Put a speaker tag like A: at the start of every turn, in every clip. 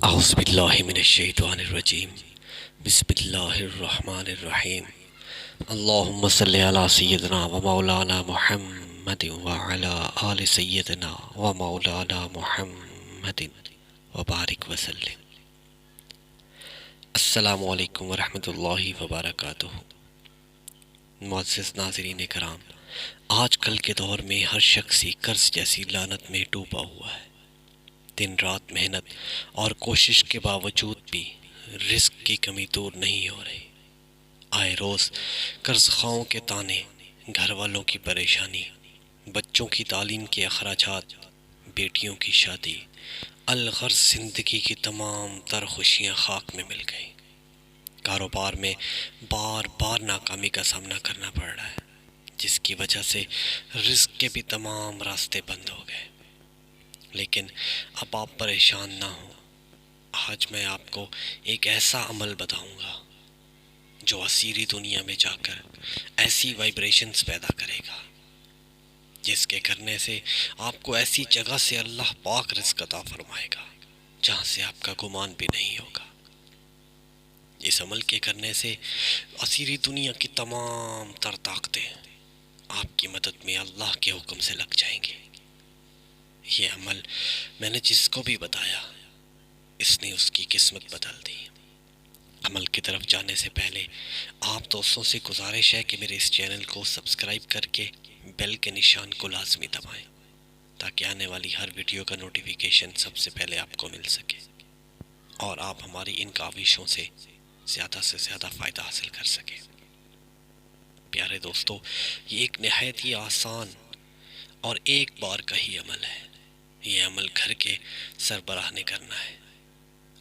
A: اعوذ باللہ من الشیطان الرجیم بسم اللہ الرحمن الرحیم اللہم صلی علی سیدنا و مولانا محمد وعلی آل سیدنا و مولانا محمد وبارک وسلم۔ السلام علیکم ورحمۃ اللہ وبرکاتہ۔ معزز ناظرین کرام، آج کل کے دور میں ہر شخص ہی قرض جیسی لعنت میں ڈوبا ہوا ہے۔ دن رات محنت اور کوشش کے باوجود بھی رزق کی کمی دور نہیں ہو رہی۔ آئے روز قرض خواہوں کے طعنے، گھر والوں کی پریشانی، بچوں کی تعلیم کے اخراجات، بیٹیوں کی شادی، الغرض زندگی کی تمام تر خوشیاں خاک میں مل گئیں۔ کاروبار میں بار بار ناکامی کا سامنا کرنا پڑ رہا ہے، جس کی وجہ سے رزق کے بھی تمام راستے بند ہو گئے۔ لیکن اب آپ پریشان نہ ہوں، آج میں آپ کو ایک ایسا عمل بتاؤں گا جو اسیری دنیا میں جا کر ایسی وائبریشنز پیدا کرے گا جس کے کرنے سے آپ کو ایسی جگہ سے اللہ پاک رزق عطا فرمائے گا جہاں سے آپ کا گمان بھی نہیں ہوگا۔ اس عمل کے کرنے سے اسیری دنیا کی تمام تر طاقتیں آپ کی مدد میں اللہ کے حکم سے لگ جائیں گی۔ یہ عمل میں نے جس کو بھی بتایا، اس نے اس کی قسمت بدل دی۔ عمل کی طرف جانے سے پہلے آپ دوستوں سے گزارش ہے کہ میرے اس چینل کو سبسکرائب کر کے بیل کے نشان کو لازمی دبائیں تاکہ آنے والی ہر ویڈیو کا نوٹیفیکیشن سب سے پہلے آپ کو مل سکے اور آپ ہماری ان کاوشوں سے زیادہ فائدہ حاصل کر سکیں۔ پیارے دوستو، یہ ایک نہایت ہی آسان اور ایک بار کا ہی عمل ہے۔ یہ عمل گھر کے سربراہ نے کرنا ہے۔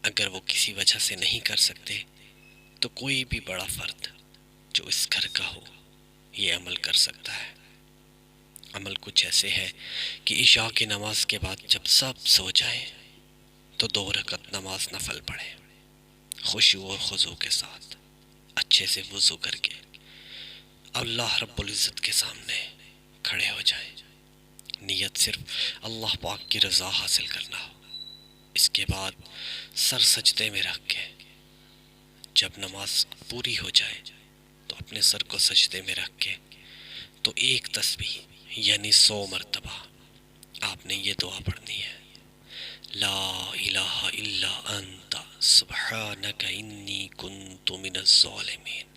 A: اگر وہ کسی وجہ سے نہیں کر سکتے تو کوئی بھی بڑا فرد جو اس گھر کا ہو یہ عمل کر سکتا ہے۔ عمل کچھ ایسے ہے کہ عشاء کی نماز کے بعد جب سب سو جائیں تو 2 رکعت نماز نفل پڑھیں، خشوع اور خضوع کے ساتھ، اچھے سے وضو کر کے اللہ رب العزت کے سامنے کھڑے ہو جائیں۔ نیت صرف اللہ پاک کی رضا حاصل کرنا ہو۔ اس کے بعد سر سجدے میں رکھ کے جب نماز پوری ہو جائے تو اپنے سر کو سجدے میں رکھ کے تو ایک تسبیح یعنی 100 مرتبہ آپ نے یہ دعا پڑھنی ہے: لا الہ الا انت سبحانک انی کنت من الظالمین۔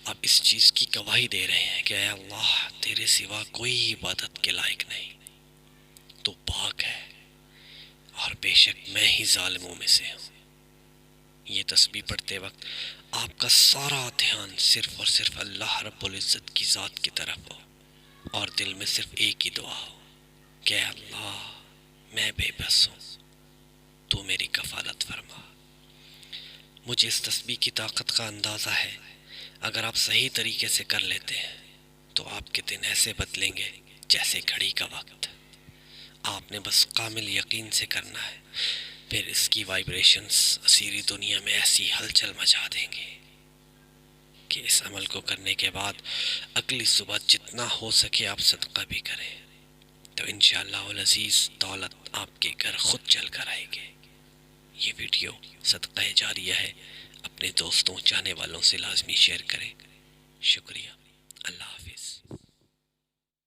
A: آپ اس چیز کی گواہی دے رہے ہیں کہ اے اللہ، تیرے سوا کوئی عبادت کے لائق نہیں، تو پاک ہے اور بے شک میں ہی ظالموں میں سے ہوں۔ یہ تسبیح پڑھتے وقت آپ کا سارا دھیان صرف اور صرف اللہ رب العزت کی ذات کی طرف ہو اور دل میں صرف ایک ہی دعا ہو کہ اے اللہ، میں بے بس ہوں، تو میری کفالت فرما۔ مجھے اس تسبیح کی طاقت کا اندازہ ہے، اگر آپ صحیح طریقے سے کر لیتے ہیں تو آپ کے دن ایسے بدلیں گے جیسے گھڑی کا وقت۔ آپ نے بس کامل یقین سے کرنا ہے، پھر اس کی وائبریشنز اسیری دنیا میں ایسی ہلچل مچا دیں گے کہ اس عمل کو کرنے کے بعد اگلی صبح جتنا ہو سکے آپ صدقہ بھی کریں تو انشاءاللہ العزیز دولت آپ کے گھر خود چل کر آئے گی۔ یہ ویڈیو صدقہ جاریہ ہے، اپنے دوستوں چاہنے والوں سے لازمی شیئر کریں۔ شکریہ، اللہ حافظ۔